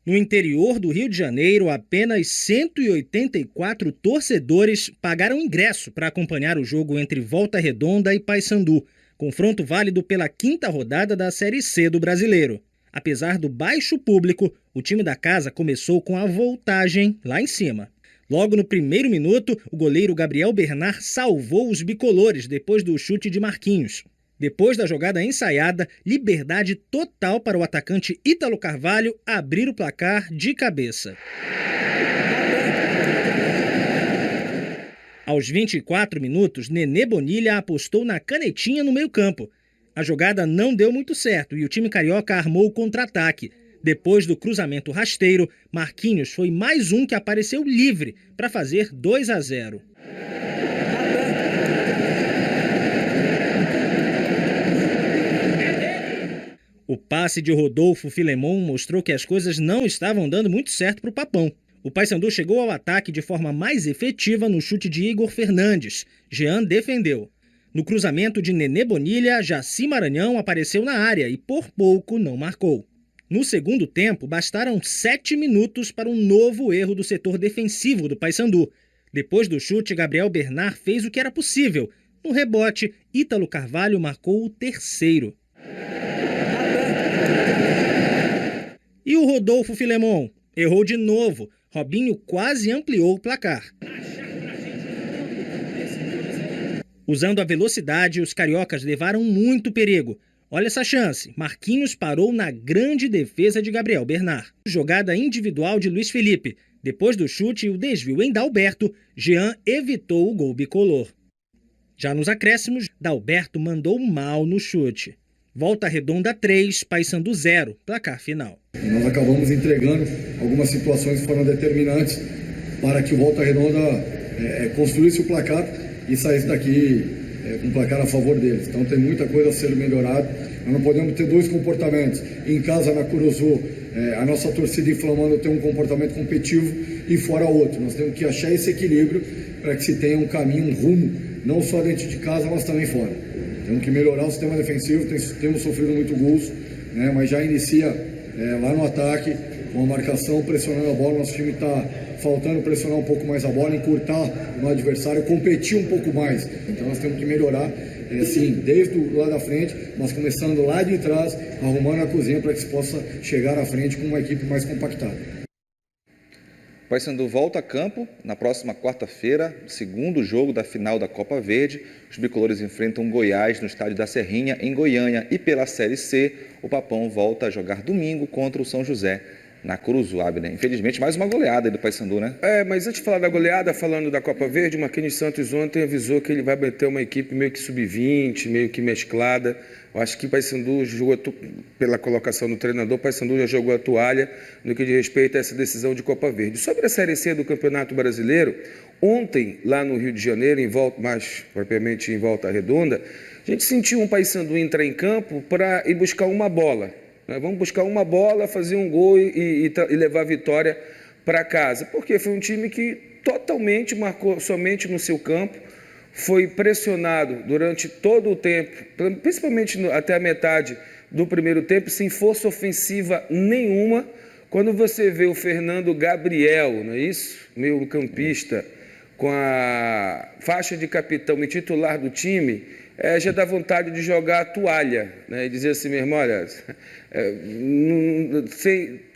No interior do Rio de Janeiro, apenas 184 torcedores pagaram ingresso para acompanhar o jogo entre Volta Redonda e Paysandu, confronto válido pela 5ª rodada da Série C do Brasileiro. Apesar do baixo público, o time da casa começou com a voltagem lá em cima. Logo no primeiro minuto, o goleiro Gabriel Bernard salvou os bicolores depois do chute de Marquinhos. Depois da jogada ensaiada, liberdade total para o atacante Ítalo Carvalho abrir o placar de cabeça. Aos 24 minutos, Nenê Bonilha apostou na canetinha no meio-campo. A jogada não deu muito certo e o time carioca armou o contra-ataque. Depois do cruzamento rasteiro, Marquinhos foi mais um que apareceu livre para fazer 2-0. O passe de Rodolfo Filemon mostrou que as coisas não estavam dando muito certo para o Papão. O Paysandu chegou ao ataque de forma mais efetiva no chute de Igor Fernandes. Jean defendeu. No cruzamento de Nenê Bonilha, Jaci Maranhão apareceu na área e por pouco não marcou. No segundo tempo, bastaram 7 minutos para um novo erro do setor defensivo do Paysandu. Depois do chute, Gabriel Bernard fez o que era possível. No rebote, Ítalo Carvalho marcou o terceiro. E o Rodolfo Filemon? Errou de novo. Robinho quase ampliou o placar. Usando a velocidade, os cariocas levaram muito perigo. Olha essa chance. Marquinhos parou na grande defesa de Gabriel Bernard. Jogada individual de Luiz Felipe. Depois do chute e o desvio em Dalberto, Jean evitou o gol bicolor. Já nos acréscimos, Dalberto mandou mal no chute. Volta Redonda 3, Paysandu 0, placar final. Nós acabamos entregando algumas situações que foram determinantes para que o Volta Redonda construísse o placar e saísse daqui com o placar a favor deles. Então tem muita coisa a ser melhorada. Nós não podemos ter dois comportamentos. Em casa, na Curuzu, a nossa torcida inflamando tem um comportamento competitivo e fora outro. Nós temos que achar esse equilíbrio para que se tenha um caminho, um rumo, não só dentro de casa, mas também fora. Temos que melhorar o sistema defensivo, temos sofrido muito gols, né, mas já inicia lá no ataque, com a marcação, pressionando a bola. Nosso time está faltando pressionar um pouco mais a bola, encurtar no adversário, competir um pouco mais. Então nós temos que melhorar, sim, desde o lado da frente, mas começando lá de trás, arrumando a cozinha para que se possa chegar à frente com uma equipe mais compactada. O Paysandu volta a campo na próxima quarta-feira, segundo jogo da final da Copa Verde. Os bicolores enfrentam Goiás no estádio da Serrinha, em Goiânia. E pela Série C, o Papão volta a jogar domingo contra o São José, na Curuzu, Abner. Infelizmente, mais uma goleada aí do Paysandu, né? Mas antes de falar da goleada, falando da Copa Verde, o Marquinhos Santos ontem avisou que ele vai meter uma equipe meio que sub-20, meio que mesclada. Eu acho que o Paysandu jogou, pela colocação do treinador, o Paysandu já jogou a toalha no que diz respeito a essa decisão de Copa Verde. Sobre a Série C do Campeonato Brasileiro, ontem, lá no Rio de Janeiro, mais propriamente em Volta Redonda, a gente sentiu um Paysandu entrar em campo para ir buscar uma bola. Vamos buscar uma bola, fazer um gol e levar a vitória para casa. Porque foi um time que totalmente marcou somente no seu campo, foi pressionado durante todo o tempo, principalmente até a metade do primeiro tempo, sem força ofensiva nenhuma. Quando você vê o Fernando Gabriel, não é isso? Meio-campista, com a faixa de capitão e titular do time, já dá vontade de jogar a toalha, né? E dizer assim mesmo, olha,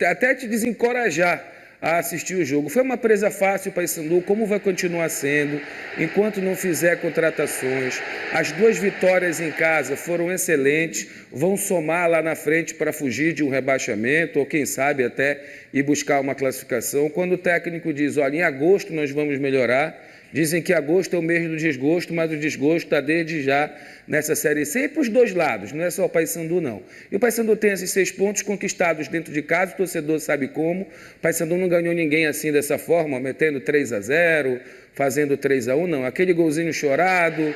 até te desencorajar a assistir o jogo. Foi uma presa fácil para o Paysandu, como vai continuar sendo, enquanto não fizer contratações. As 2 vitórias em casa foram excelentes, vão somar lá na frente para fugir de um rebaixamento, ou quem sabe até ir buscar uma classificação. Quando o técnico diz, olha, em agosto nós vamos melhorar, dizem que agosto é o mês do desgosto, mas o desgosto está desde já nessa Série C e para os dois lados, não é só o Paysandu não. E o Paysandu tem esses 6 pontos conquistados dentro de casa, o torcedor sabe como. O Paysandu não ganhou ninguém assim dessa forma, metendo 3-0, fazendo 3-1, não. Aquele golzinho chorado,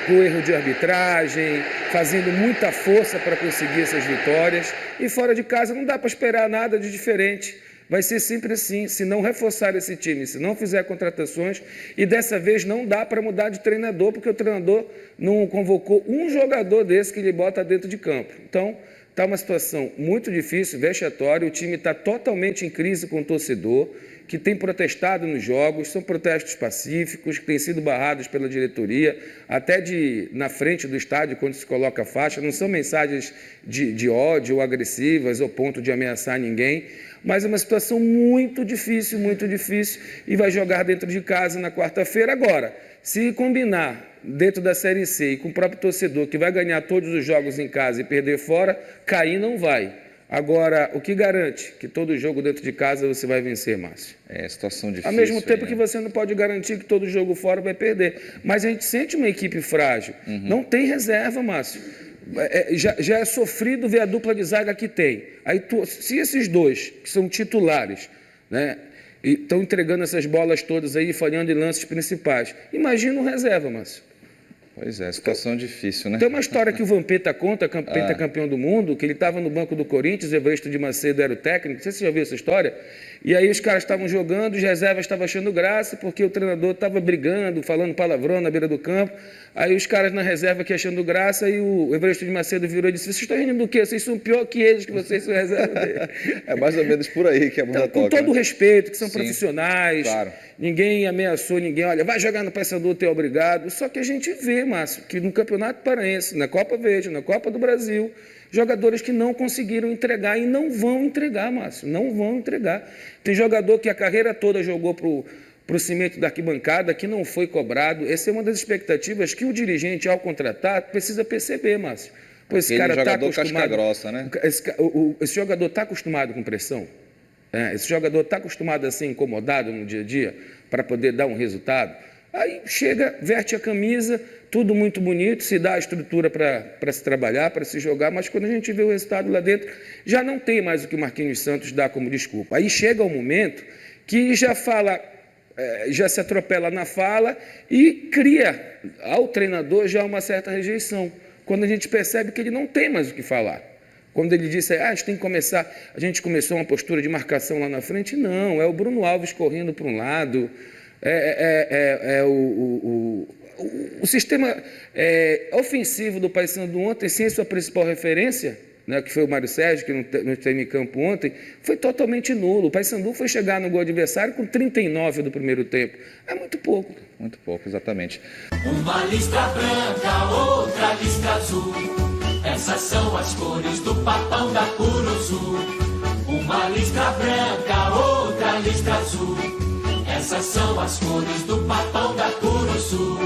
o erro de arbitragem, fazendo muita força para conseguir essas vitórias. E fora de casa não dá para esperar nada de diferente. Vai ser sempre assim, se não reforçar esse time, se não fizer contratações, e dessa vez não dá para mudar de treinador, porque o treinador não convocou um jogador desse que ele bota dentro de campo. Então, Está uma situação muito difícil, vexatória, o time está totalmente em crise com o torcedor, que tem protestado nos jogos, são protestos pacíficos, que têm sido barrados pela diretoria, até na frente do estádio, quando se coloca a faixa, não são mensagens de ódio ou agressivas, ao ponto de ameaçar ninguém, mas é uma situação muito difícil, e vai jogar dentro de casa na quarta-feira. Agora, se combinar dentro da Série C e com o próprio torcedor, que vai ganhar todos os jogos em casa e perder fora, cair não vai. Agora, o que garante que todo jogo dentro de casa você vai vencer, Márcio? É, situação difícil. Ao mesmo tempo aí, que né? você não pode garantir que todo jogo fora vai perder. Mas a gente sente uma equipe frágil. Não tem reserva, Márcio. Já é sofrido ver a dupla de zaga que tem. Aí, se esses dois, que são titulares, né, estão entregando essas bolas todas aí, falhando em lances principais, imagina o reserva, Márcio. Pois é, situação difícil, né? Tem uma história que o Vampeta conta, pentacampeão do mundo, que ele estava no banco do Corinthians, Everesto de Macedo era o técnico, não sei se você já viu essa história, e aí os caras estavam jogando, os reservas estavam achando graça, porque o treinador estava brigando, falando palavrão na beira do campo, aí os caras na reserva aqui achando graça, e o Everesto de Macedo virou e disse: vocês estão rindo do quê? Vocês são pior que eles, que vocês são reserva dele. É mais ou menos por aí que a bunda Então, com toca, todo o né? respeito, que são Sim, profissionais, claro. Ninguém ameaçou ninguém, olha, vai jogar no Paysandu, tu é obrigado. Só que a gente vê, Márcio, que no Campeonato Paraense, na Copa Verde, na Copa do Brasil, jogadores que não conseguiram entregar e não vão entregar, Márcio, não vão entregar. Tem jogador que a carreira toda jogou para o cimento da arquibancada, que não foi cobrado. Essa é uma das expectativas que o dirigente, ao contratar, precisa perceber, Márcio. Pô, esse cara está acostumado... casca grossa, né? Esse jogador está acostumado com pressão? Esse jogador está acostumado a ser incomodado no dia a dia para poder dar um resultado? Aí chega, veste a camisa, tudo muito bonito, se dá a estrutura para se trabalhar, para se jogar, mas quando a gente vê o resultado lá dentro, já não tem mais o que o Marquinhos Santos dá como desculpa. Aí chega o momento que já fala, já se atropela na fala e cria ao treinador já uma certa rejeição, quando a gente percebe que ele não tem mais o que falar. Quando ele disse, a gente tem que começar, a gente começou uma postura de marcação lá na frente, não, é o Bruno Alves correndo para um lado, o sistema ofensivo do Paysandu ontem, sem sua principal referência, né, que foi o Mário Sérgio, que não esteve em campo ontem, foi totalmente nulo. O Paysandu foi chegar no gol adversário com 39 do primeiro tempo. É muito pouco. Muito pouco, exatamente. Uma listra branca, outra listra azul. Essas são as cores do papão da Curuzu. Uma listra branca, outra listra azul. Essas são as cores do papão da Curuzu.